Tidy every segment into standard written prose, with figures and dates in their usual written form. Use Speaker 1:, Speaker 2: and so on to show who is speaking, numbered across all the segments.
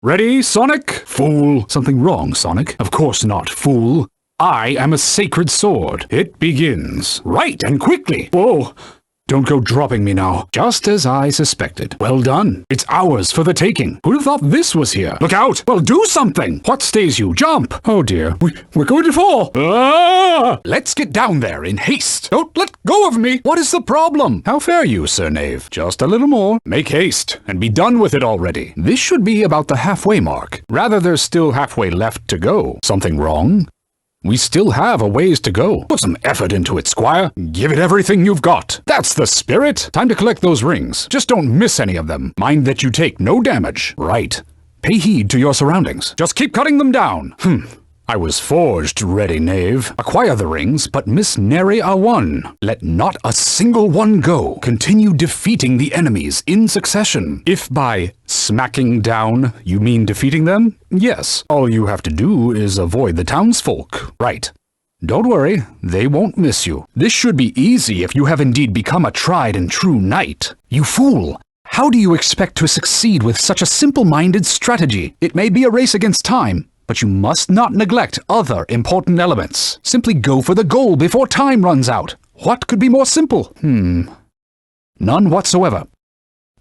Speaker 1: Ready, Sonic? Fool. Something wrong, Sonic? Of course not, fool. I am a sacred sword. It begins. Right, and quickly. Whoa. Don't go dropping me now. Just as I suspected. Well done. It's ours for the taking. Who'd have thought this was here? Look out! Well, do something! What stays you? Jump! Oh dear. We're going to fall! Ah! Let's get down there in haste. Don't let go of me! What is the problem? How fare you, Sir Knave? Just a little more. Make haste, and be done with it already. This should be about the halfway mark. Rather, there's still halfway left to go. Something wrong? We still have a ways to go. Put some effort into it, Squire. Give it everything you've got. That's the spirit. Time to collect those rings. Just don't miss any of them. Mind that you take no damage. Right. Pay heed to your surroundings. Just keep cutting them down. I was forged ready, knave. Acquire the rings, but miss nary a one. Let not a single one go. Continue defeating the enemies in succession. If by smacking down you mean defeating them, yes. All you have to do is avoid the townsfolk. Right. Don't worry, they won't miss you. This should be easy if you have indeed become a tried and true knight. You fool! How do you expect to succeed with such a simple-minded strategy? It may be a race against time, but you must not neglect other important elements. Simply go for the goal before time runs out. What could be more simple? None whatsoever.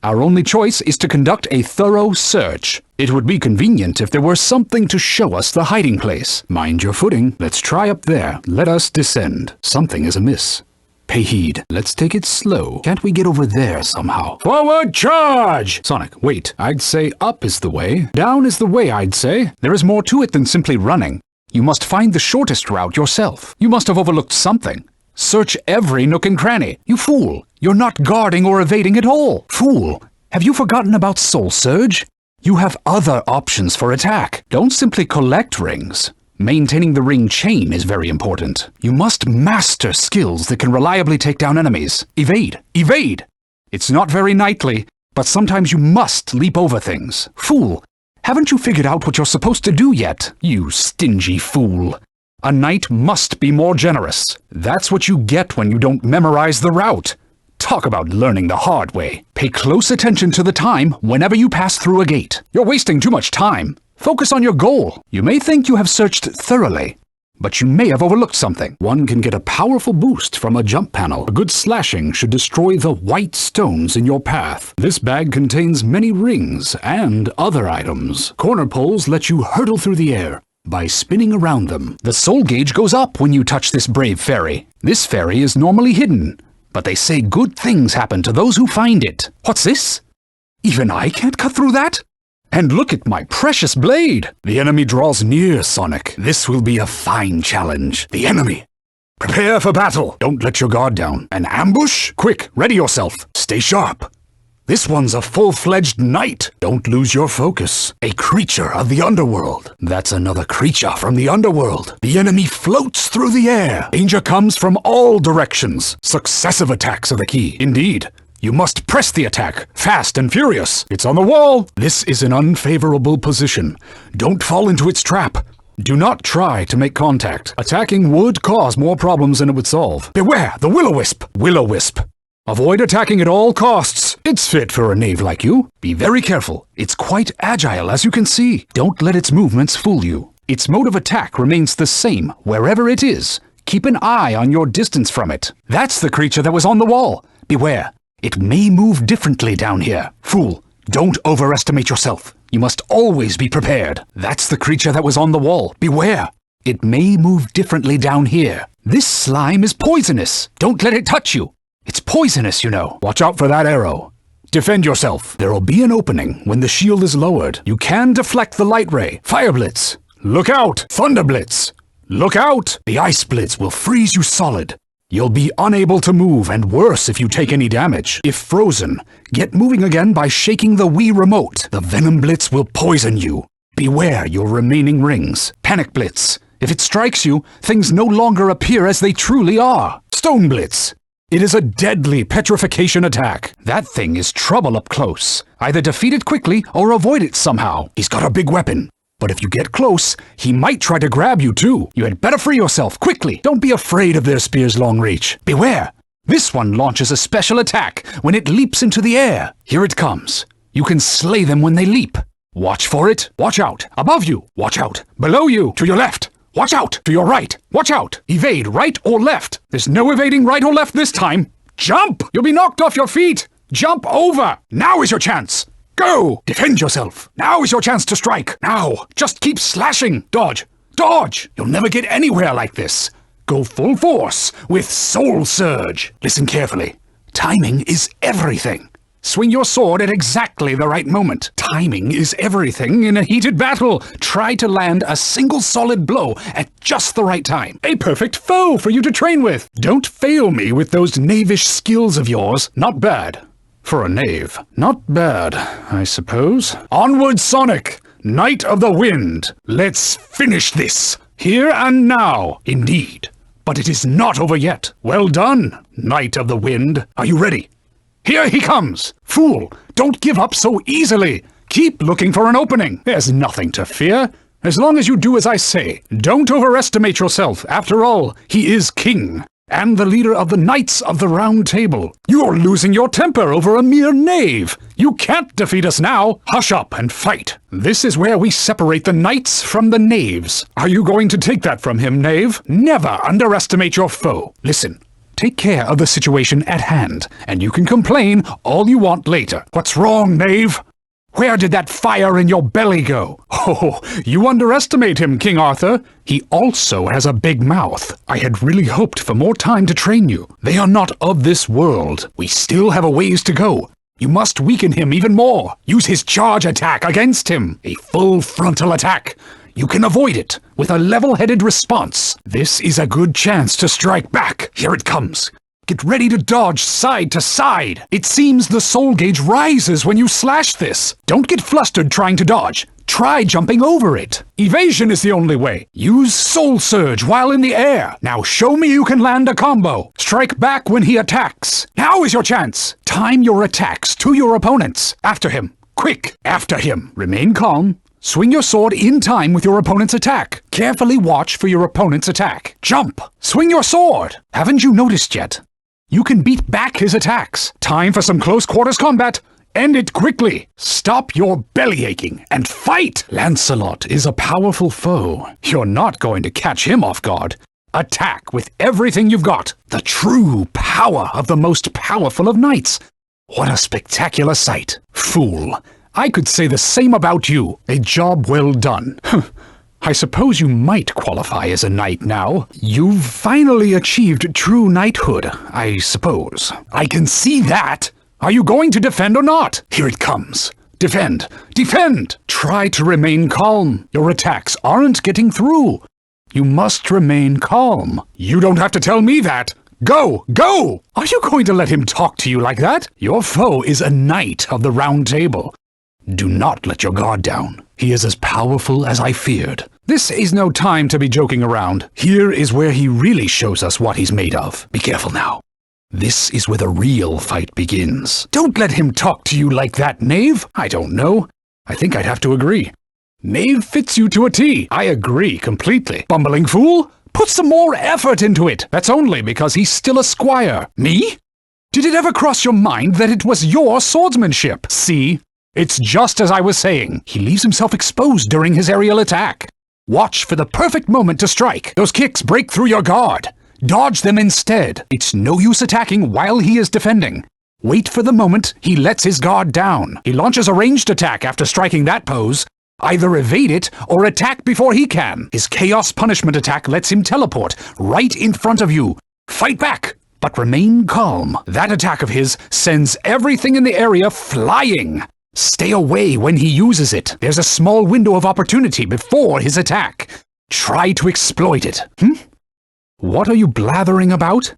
Speaker 1: Our only choice is to conduct a thorough search. It would be convenient if there were something to show us the hiding place. Mind your footing. Let's try up there. Let us descend. Something is amiss. Pay heed. Let's take it slow. Can't we get over there somehow? Forward charge! Sonic, wait. I'd say up is the way. Down is the way, I'd say. There is more to it than simply running. You must find the shortest route yourself. You must have overlooked something. Search every nook and cranny. You fool! You're not guarding or evading at all. Fool! Have you forgotten about Soul Surge? You have other options for attack. Don't simply collect rings. Maintaining the ring chain is very important. You must master skills that can reliably take down enemies. Evade! Evade! It's not very knightly, but sometimes you must leap over things. Fool! Haven't you figured out what you're supposed to do yet? You stingy fool! A knight must be more generous. That's what you get when you don't memorize the route. Talk about learning the hard way. Pay close attention to the time whenever you pass through a gate. You're wasting too much time. Focus on your goal. You may think you have searched thoroughly, but you may have overlooked something. One can get a powerful boost from a jump panel. A good slashing should destroy the white stones in your path. This bag contains many rings and other items. Corner poles let you hurtle through the air by spinning around them. The soul gauge goes up when you touch this brave fairy. This fairy is normally hidden, but they say good things happen to those who find it. What's this? Even I can't cut through that? And look at my precious blade! The enemy draws near, Sonic. This will be a fine challenge. The enemy! Prepare for battle! Don't let your guard down. An ambush? Quick, ready yourself. Stay sharp. This one's a full-fledged knight. Don't lose your focus. A creature of the underworld. That's another creature from the underworld. The enemy floats through the air. Danger comes from all directions. Successive attacks are the key. Indeed. You must press the attack, fast and furious. It's on the wall. This is an unfavorable position. Don't fall into its trap. Do not try to make contact. Attacking would cause more problems than it would solve. Beware, the will-o-wisp. Will-o-wisp. Avoid attacking at all costs. It's fit for a knave like you. Be very careful. It's quite agile, as you can see. Don't let its movements fool you. Its mode of attack remains the same wherever it is. Keep an eye on your distance from it. That's the creature that was on the wall. Beware. It may move differently down here. Fool, don't overestimate yourself. You must always be prepared. That's the creature that was on the wall. Beware. It may move differently down here. This slime is poisonous. Don't let it touch you. It's poisonous, you know. Watch out for that arrow. Defend yourself. There'll be an opening when the shield is lowered. You can deflect the light ray. Fire blitz. Look out. Thunder blitz. Look out. The ice blitz will freeze you solid. You'll be unable to move, and worse if you take any damage. If frozen, get moving again by shaking the Wii remote. The Venom Blitz will poison you. Beware your remaining rings. Panic Blitz. If it strikes you, things no longer appear as they truly are. Stone Blitz. It is a deadly petrification attack. That thing is trouble up close. Either defeat it quickly or avoid it somehow. He's got a big weapon. But if you get close, he might try to grab you too. You had better free yourself, quickly. Don't be afraid of their spear's long reach. Beware! This one launches a special attack when it leaps into the air. Here it comes. You can slay them when they leap. Watch for it. Watch out. Above you. Watch out. Below you. To your left. Watch out. To your right. Watch out. Evade right or left. There's no evading right or left this time. Jump! You'll be knocked off your feet. Jump over. Now is your chance. Go! Defend yourself. Now is your chance to strike. Now. Just keep slashing. Dodge. Dodge! You'll never get anywhere like this. Go full force with Soul Surge. Listen carefully. Timing is everything. Swing your sword at exactly the right moment. Timing is everything in a heated battle. Try to land a single solid blow at just the right time. A perfect foe for you to train with. Don't fail me with those knavish skills of yours. Not bad. For a knave. Not bad, I suppose. Onward, Sonic! Knight of the Wind! Let's finish this! Here and now, indeed. But it is not over yet. Well done, Knight of the Wind. Are you ready? Here he comes! Fool, don't give up so easily! Keep looking for an opening. There's nothing to fear. As long as you do as I say. Don't overestimate yourself. After all, he is king. And the leader of the Knights of the Round Table. You're losing your temper over a mere knave. You can't defeat us now. Hush up and fight. This is where we separate the knights from the knaves. Are you going to take that from him, knave? Never underestimate your foe. Listen. Take care of the situation at hand, and you can complain all you want later. What's wrong, knave? Where did that fire in your belly go? Oh, you underestimate him, King Arthur. He also has a big mouth. I had really hoped for more time to train you. They are not of this world. We still have a ways to go. You must weaken him even more. Use his charge attack against him. A full frontal attack. You can avoid it with a level-headed response. This is a good chance to strike back. Here it comes. Get ready to dodge side to side. It seems the soul gauge rises when you slash this. Don't get flustered trying to dodge. Try jumping over it. Evasion is the only way. Use Soul Surge while in the air. Now show me you can land a combo. Strike back when he attacks. Now is your chance. Time your attacks to your opponents. After him. Quick. After him. Remain calm. Swing your sword in time with your opponent's attack. Carefully watch for your opponent's attack. Jump! Swing your sword! Haven't you noticed yet? You can beat back his attacks. Time for some close quarters combat. End it quickly. Stop your belly aching and fight! Lancelot is a powerful foe. You're not going to catch him off guard. Attack with everything you've got. The true power of the most powerful of knights. What a spectacular sight. Fool. I could say the same about you. A job well done. I suppose you might qualify as a knight now. You've finally achieved true knighthood, I suppose. I can see that. Are you going to defend or not? Here it comes. Defend. Defend! Try to remain calm. Your attacks aren't getting through. You must remain calm. You don't have to tell me that. Go! Go! Are you going to let him talk to you like that? Your foe is a knight of the Round Table. Do not let your guard down. He is as powerful as I feared. This is no time to be joking around. Here is where he really shows us what he's made of. Be careful now. This is where the real fight begins. Don't let him talk to you like that, knave. I don't know. I think I'd have to agree. Knave fits you to a T. I agree completely. Bumbling fool, put some more effort into it. That's only because he's still a squire. Me? Did it ever cross your mind that it was your swordsmanship? See? It's just as I was saying. He leaves himself exposed during his aerial attack. Watch for the perfect moment to strike. Those kicks break through your guard. Dodge them instead. It's no use attacking while he is defending. Wait for the moment he lets his guard down. He launches a ranged attack after striking that pose. Either evade it or attack before he can. His Chaos Punishment attack lets him teleport right in front of you. Fight back, but remain calm. That attack of his sends everything in the area flying. Stay away when he uses it. There's a small window of opportunity before his attack. Try to exploit it. What are you blathering about?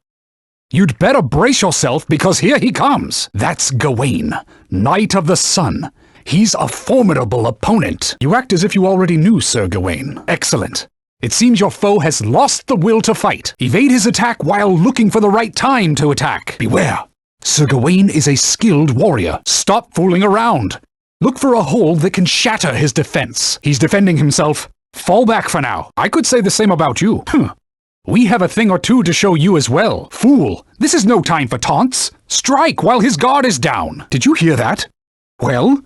Speaker 1: You'd better brace yourself because here he comes. That's Gawain, Knight of the Sun. He's a formidable opponent. You act as if you already knew Sir Gawain. Excellent. It seems your foe has lost the will to fight. Evade his attack while looking for the right time to attack. Beware. Sir Gawain is a skilled warrior. Stop fooling around. Look for a hole that can shatter his defense. He's defending himself. Fall back for now. I could say the same about you. We have a thing or two to show you as well. Fool, this is no time for taunts. Strike while his guard is down. Did you hear that? Well,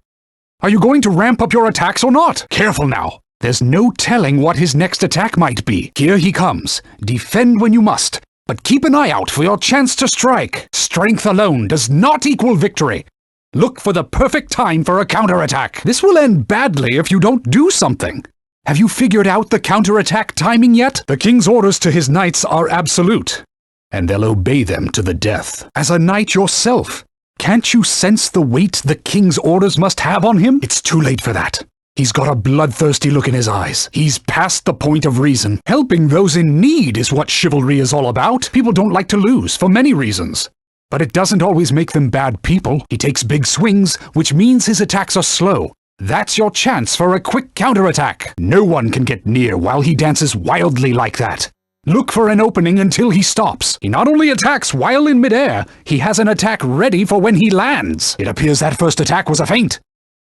Speaker 1: Are you going to ramp up your attacks or not? Careful now. There's no telling what his next attack might be. Here he comes. Defend when you must, but keep an eye out for your chance to strike. Strength alone does not equal victory. Look for the perfect time for a counterattack. This will end badly if you don't do something. Have you figured out the counterattack timing yet? The king's orders to his knights are absolute, and they'll obey them to the death. As a knight yourself, can't you sense the weight the king's orders must have on him? It's too late for that. He's got a bloodthirsty look in his eyes. He's past the point of reason. Helping those in need is what chivalry is all about. People don't like to lose, for many reasons. But it doesn't always make them bad people. He takes big swings, which means his attacks are slow. That's your chance for a quick counterattack. No one can get near while he dances wildly like that. Look for an opening until he stops. He not only attacks while in midair, he has an attack ready for when he lands. It appears that first attack was a feint.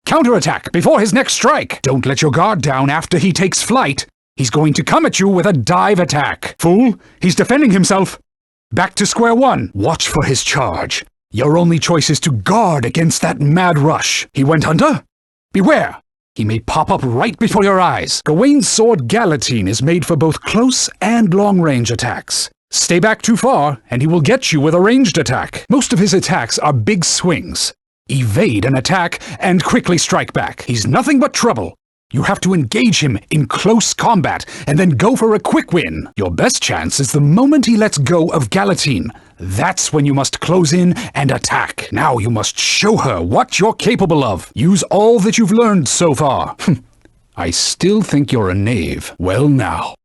Speaker 1: Counterattack before his next strike. Don't let your guard down after he takes flight. He's going to come at you with a dive attack. Fool, he's defending himself. Back to square one. Watch for his charge. Your only choice is to guard against that mad rush. He went under? Beware. He may pop up right before your eyes. Gawain's sword Galatine is made for both close and long-range attacks. Stay back too far, and he will get you with a ranged attack. Most of his attacks are big swings. Evade an attack and quickly strike back. He's nothing but trouble. You have to engage him in close combat and then go for a quick win. Your best chance is the moment he lets go of Galatine. That's when you must close in and attack. Now you must show her what you're capable of. Use all that you've learned so far. I still think you're a knave. Well now.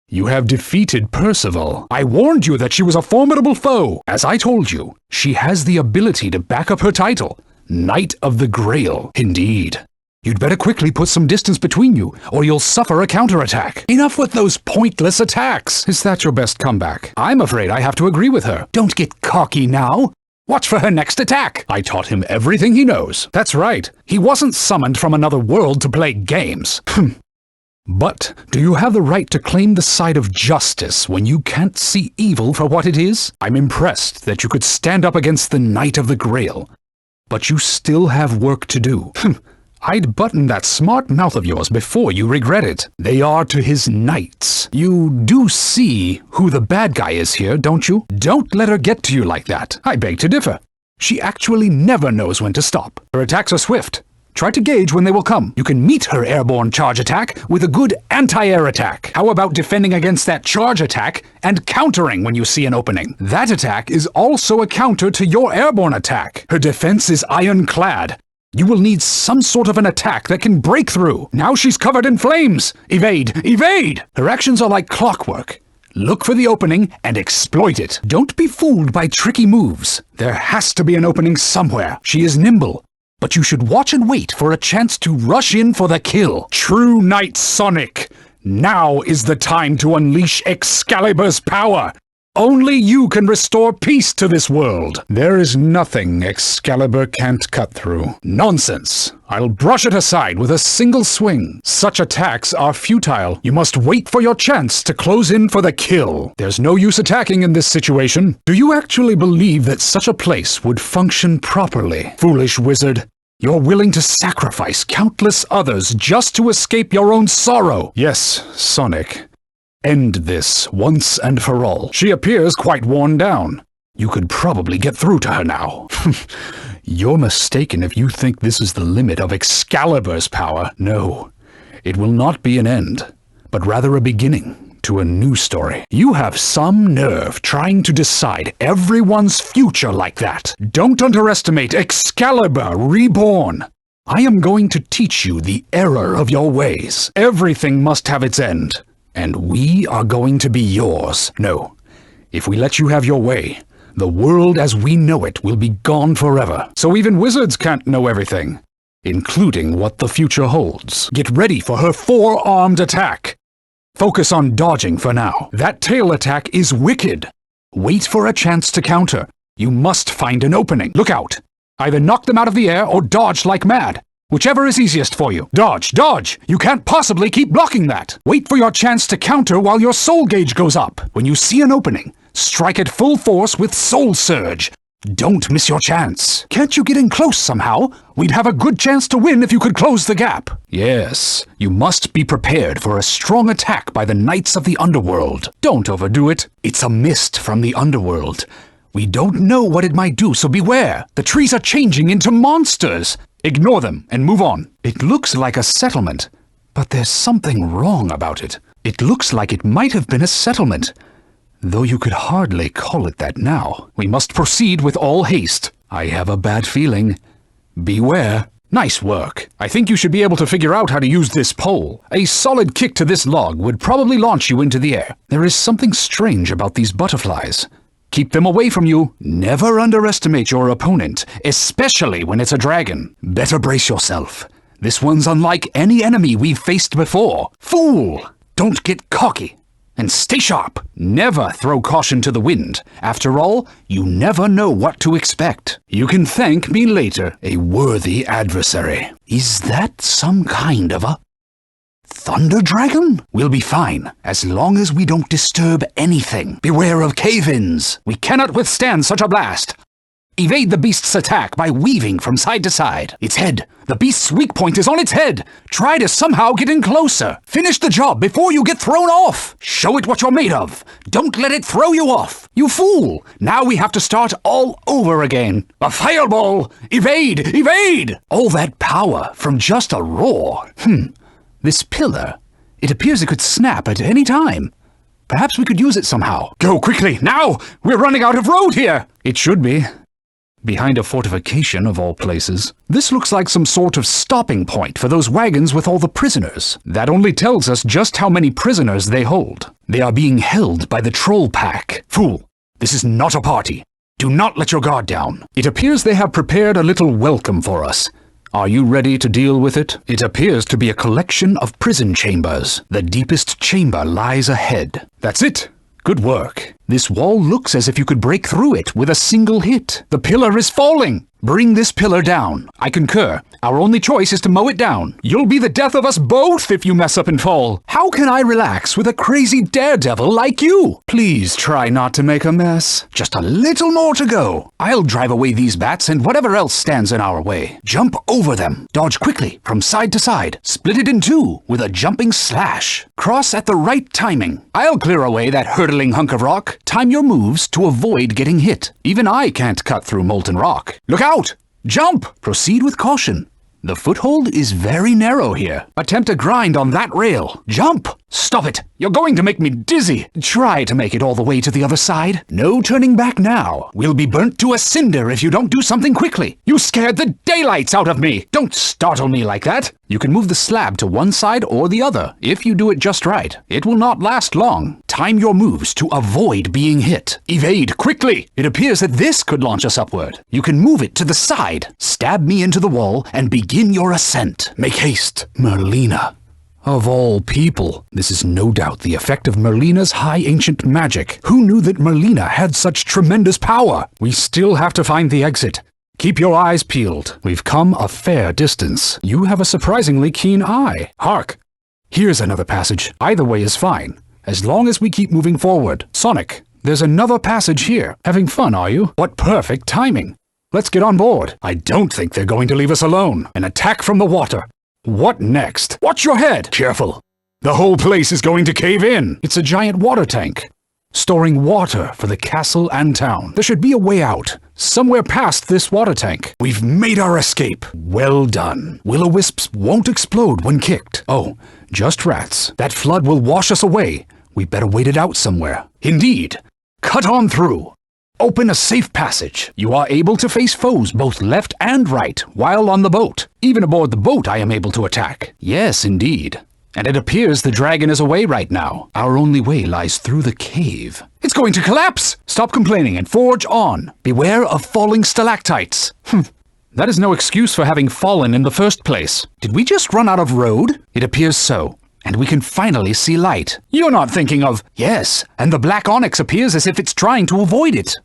Speaker 1: You have defeated Percival. I warned you that she was a formidable foe. As I told you, she has the ability to back up her title. Knight of the Grail. Indeed. You'd better quickly put some distance between you, or you'll suffer a counterattack. Enough with those pointless attacks. Is that your best comeback? I'm afraid I have to agree with her. Don't get cocky now. Watch for her next attack. I taught him everything he knows. That's right. He wasn't summoned from another world to play games. But do you have the right to claim the side of justice when you can't see evil for what it is? I'm impressed that you could stand up against the Knight of the Grail. But you still have work to do. I'd button that smart mouth of yours before you regret it. They are to his knights. You do see who the bad guy is here, don't you? Don't let her get to you like that. I beg to differ. She actually never knows when to stop. Her attacks are swift. Try to gauge when they will come. You can meet her airborne charge attack with a good anti-air attack. How about defending against that charge attack and countering when you see an opening? That attack is also a counter to your airborne attack. Her defense is ironclad. You will need some sort of an attack that can break through. Now she's covered in flames. Evade! Evade! Her actions are like clockwork. Look for the opening and exploit it. Don't be fooled by tricky moves. There has to be an opening somewhere. She is nimble, but you should watch and wait for a chance to rush in for the kill. True Knight Sonic, now is the time to unleash Excalibur's power. Only you can restore peace to this world. There is nothing Excalibur can't cut through. Nonsense. I'll brush it aside with a single swing. Such attacks are futile. You must wait for your chance to close in for the kill. There's no use attacking in this situation. Do you actually believe that such a place would function properly? Foolish wizard. You're willing to sacrifice countless others just to escape your own sorrow. Yes, Sonic. End this once and for all. She appears quite worn down. You could probably get through to her now. You're mistaken if you think this is the limit of Excalibur's power. No, it will not be an end, but rather a beginning to a new story. You have some nerve trying to decide everyone's future like that. Don't underestimate Excalibur Reborn. I am going to teach you the error of your ways. Everything must have its end. And we are going to be yours. No, if we let you have your way, the world as we know it will be gone forever. So even wizards can't know everything, including what the future holds. Get ready for her four-armed attack. Focus on dodging for now. That tail attack is wicked. Wait for a chance to counter. You must find an opening. Look out. Either knock them out of the air or dodge like mad. Whichever is easiest for you. Dodge, dodge! You can't possibly keep blocking that! Wait for your chance to counter while your soul gauge goes up. When you see an opening, strike at full force with Soul Surge. Don't miss your chance. Can't you get in close somehow? We'd have a good chance to win if you could close the gap. Yes, you must be prepared for a strong attack by the Knights of the Underworld. Don't overdo it. It's a mist from the Underworld. We don't know what it might do, so beware. The trees are changing into monsters. Ignore them and move on. It looks like a settlement, but there's something wrong about it. It looks like it might have been a settlement, though you could hardly call it that now. We must proceed with all haste. I have a bad feeling. Beware. Nice work. I think you should be able to figure out how to use this pole. A solid kick to this log would probably launch you into the air. There is something strange about these butterflies. Keep them away from you. Never underestimate your opponent, especially when it's a dragon. Better brace yourself. This one's unlike any enemy we've faced before. Fool! Don't get cocky. And stay sharp. Never throw caution to the wind. After all, you never know what to expect. You can thank me later, a worthy adversary. Is that some kind of a thunder dragon? We'll be fine, as long as we don't disturb anything. Beware of cave-ins. We cannot withstand such a blast. Evade the beast's attack by weaving from side to side. Its head. The beast's weak point is on its head. Try to somehow get in closer. Finish the job before you get thrown off. Show it what you're made of. Don't let it throw you off. You fool. Now we have to start all over again. A fireball. Evade! Evade! All that power from just a roar. This pillar. It appears it could snap at any time. Perhaps we could use it somehow. Go quickly, now! We're running out of road here! It should be. Behind a fortification of all places. This looks like some sort of stopping point for those wagons with all the prisoners. That only tells us just how many prisoners they hold. They are being held by the troll pack. Fool, this is not a party. Do not let your guard down. It appears they have prepared a little welcome for us. Are you ready to deal with it? It appears to be a collection of prison chambers. The deepest chamber lies ahead. That's it. Good work. This wall looks as if you could break through it with a single hit. The pillar is falling. Bring this pillar down. I concur. Our only choice is to mow it down. You'll be the death of us both if you mess up and fall. How can I relax with a crazy daredevil like you? Please try not to make a mess. Just a little more to go. I'll drive away these bats and whatever else stands in our way. Jump over them. Dodge quickly from side to side. Split it in two with a jumping slash. Cross at the right timing. I'll clear away that hurtling hunk of rock. Time your moves to avoid getting hit. Even I can't cut through molten rock. Look out! Jump! Proceed with caution. The foothold is very narrow here. Attempt to grind on that rail. Jump! Stop it! You're going to make me dizzy. Try to make it all the way to the other side. No turning back now. We'll be burnt to a cinder if you don't do something quickly. You scared the daylights out of me. Don't startle me like that. You can move the slab to one side or the other if you do it just right. It will not last long. Time your moves to avoid being hit. Evade quickly. It appears that this could launch us upward. You can move it to the side. Stab me into the wall and begin your ascent. Make haste. Merlina. Of all people, this is no doubt the effect of Merlina's high ancient magic. Who knew that Merlina had such tremendous power? We still have to find the exit. Keep your eyes peeled. We've come a fair distance. You have a surprisingly keen eye. Hark! Here's another passage. Either way is fine, as long as we keep moving forward. Sonic, there's another passage here. Having fun, are you? What perfect timing. Let's get on board. I don't think they're going to leave us alone. An attack from the water. What next? Watch your head! Careful. The whole place is going to cave in. It's a giant water tank, storing water for the castle and town. There should be a way out, somewhere past this water tank. We've made our escape. Well done. Will-o-wisps won't explode when kicked. Oh, just rats. That flood will wash us away. We better wait it out somewhere. Indeed. Cut on through. Open a safe passage. You are able to face foes both left and right while on the boat. Even aboard the boat I am able to attack. Yes, indeed. And it appears the dragon is away right now. Our only way lies through the cave. It's going to collapse! Stop complaining and forge on. Beware of falling stalactites. That is no excuse for having fallen in the first place. Did we just run out of road? It appears so. And we can finally see light. You're not thinking of... Yes, and the black onyx appears as if it's trying to avoid it.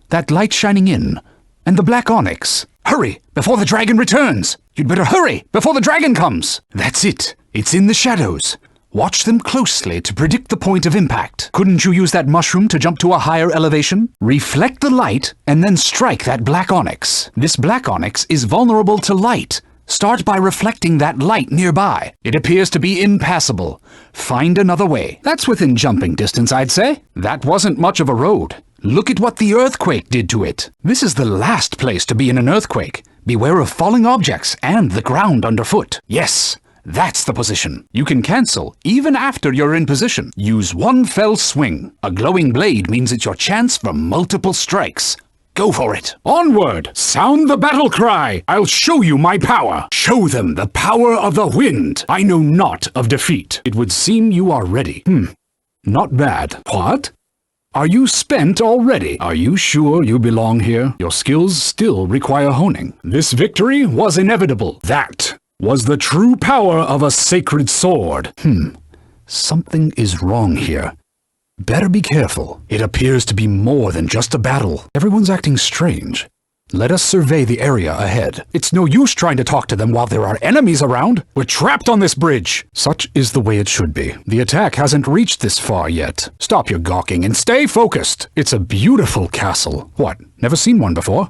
Speaker 1: That light shining in. And the black onyx. Hurry, before the dragon returns. You'd better hurry, before the dragon comes. That's it. It's in the shadows. Watch them closely to predict the point of impact. Couldn't you use that mushroom to jump to a higher elevation? Reflect the light and then strike that black onyx. This black onyx is vulnerable to light. Start by reflecting that light nearby. It appears to be impassable. Find another way. That's within jumping distance, I'd say. That wasn't much of a road. Look at what the earthquake did to it. This is the last place to be in an earthquake. Beware of falling objects and the ground underfoot. Yes. That's the position. You can cancel even after you're in position. Use one fell swing. A glowing blade means it's your chance for multiple strikes. Go for it. Onward! Sound the battle cry! I'll show you my power. Show them the power of the wind. I know not of defeat. It would seem you are ready. Not bad. What? Are you spent already? Are you sure you belong here? Your skills still require honing. This victory was inevitable. That was the true power of a sacred sword. Something is wrong here. Better be careful. It appears to be more than just a battle. Everyone's acting strange. Let us survey the area ahead. It's no use trying to talk to them while there are enemies around. We're trapped on this bridge. Such is the way it should be. The attack hasn't reached this far yet. Stop your gawking and stay focused. It's a beautiful castle. What? Never seen one before?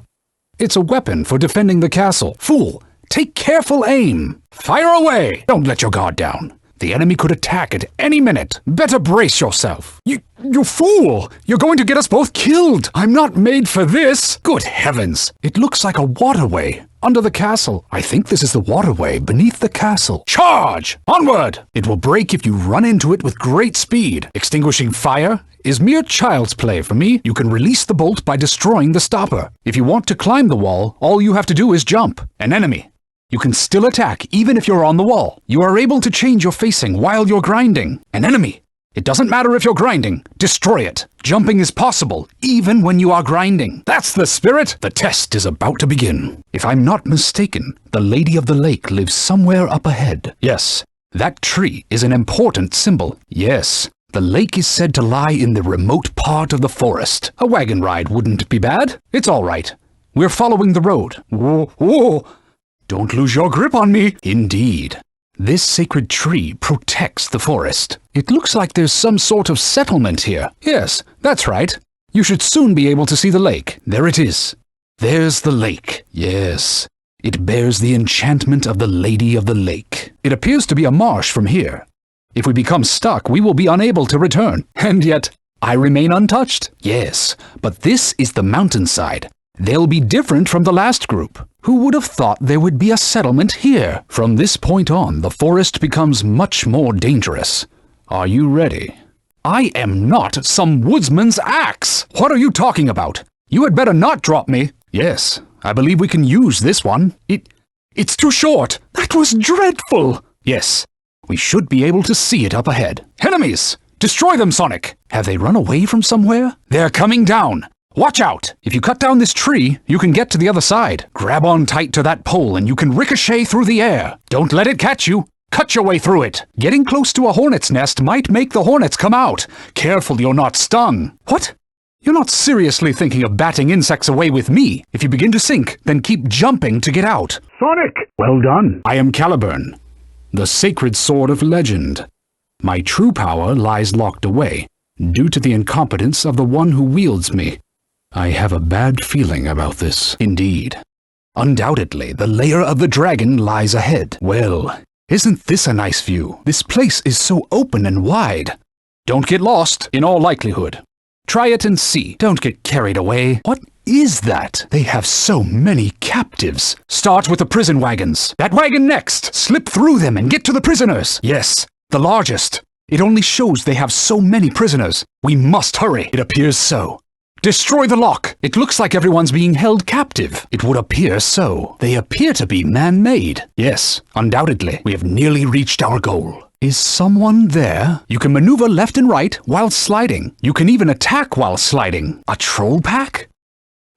Speaker 1: It's a weapon for defending the castle. Fool! Take careful aim. Fire away. Don't let your guard down. The enemy could attack at any minute. Better brace yourself. You fool! You're going to get us both killed. I'm not made for this. Good heavens. It looks like a waterway under the castle. I think this is the waterway beneath the castle. Charge! Onward! It will break if you run into it with great speed. Extinguishing fire is mere child's play for me. You can release the bolt by destroying the stopper. If you want to climb the wall, all you have to do is jump. An enemy. You can still attack even if you're on the wall. You are able to change your facing while you're grinding. An enemy. It doesn't matter if you're grinding. Destroy it. Jumping is possible even when you are grinding. That's the spirit. The test is about to begin. If I'm not mistaken, the Lady of the Lake lives somewhere up ahead. Yes, that tree is an important symbol. Yes, the lake is said to lie in the remote part of the forest. A wagon ride wouldn't be bad. It's all right. We're following the road. Whoa. Don't lose your grip on me. Indeed. This sacred tree protects the forest. It looks like there's some sort of settlement here. Yes, that's right. You should soon be able to see the lake. There it is. There's the lake. Yes. It bears the enchantment of the Lady of the Lake. It appears to be a marsh from here. If we become stuck, we will be unable to return. And yet, I remain untouched. Yes, but this is the mountainside. They'll be different from the last group. Who would have thought there would be a settlement here? From this point on, the forest becomes much more dangerous. Are you ready? I am not some woodsman's axe. What are you talking about? You had better not drop me. Yes, I believe we can use this one. It's too short. That was dreadful. Yes, we should be able to see it up ahead. Enemies! Destroy them, Sonic! Have they run away from somewhere? They're coming down. Watch out! If you cut down this tree, you can get to the other side. Grab on tight to that pole and you can ricochet through the air. Don't let it catch you. Cut your way through it. Getting close to a hornet's nest might make the hornets come out. Careful you're not stung. What? You're not seriously thinking of batting insects away with me. If you begin to sink, then keep jumping to get out. Sonic! Well done. I am Caliburn, the sacred sword of legend. My true power lies locked away, due to the incompetence of the one who wields me. I have a bad feeling about this. Indeed. Undoubtedly, the lair of the dragon lies ahead. Well, isn't this a nice view? This place is so open and wide. Don't get lost, in all likelihood. Try it and see. Don't get carried away. What is that? They have so many captives. Start with the prison wagons. That wagon next. Slip through them and get to the prisoners. Yes, the largest. It only shows they have so many prisoners. We must hurry. It appears so. Destroy the lock. It looks like everyone's being held captive. It would appear so. They appear to be man-made. Yes, undoubtedly. We have nearly reached our goal. Is someone there? You can maneuver left and right while sliding. You can even attack while sliding. A troll pack?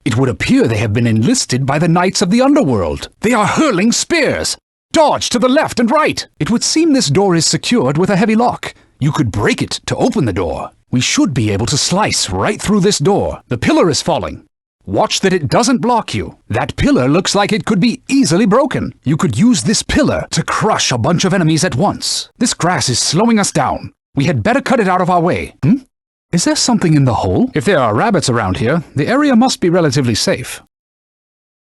Speaker 1: It would appear they have been enlisted by the knights of the underworld. They are hurling spears. Dodge to the left and right. It would seem this door is secured with a heavy lock. You could break it to open the door. We should be able to slice right through this door. The pillar is falling. Watch that it doesn't block you. That pillar looks like it could be easily broken. You could use this pillar to crush a bunch of enemies at once. This grass is slowing us down. We had better cut it out of our way. Is there something in the hole? If there are rabbits around here, the area must be relatively safe.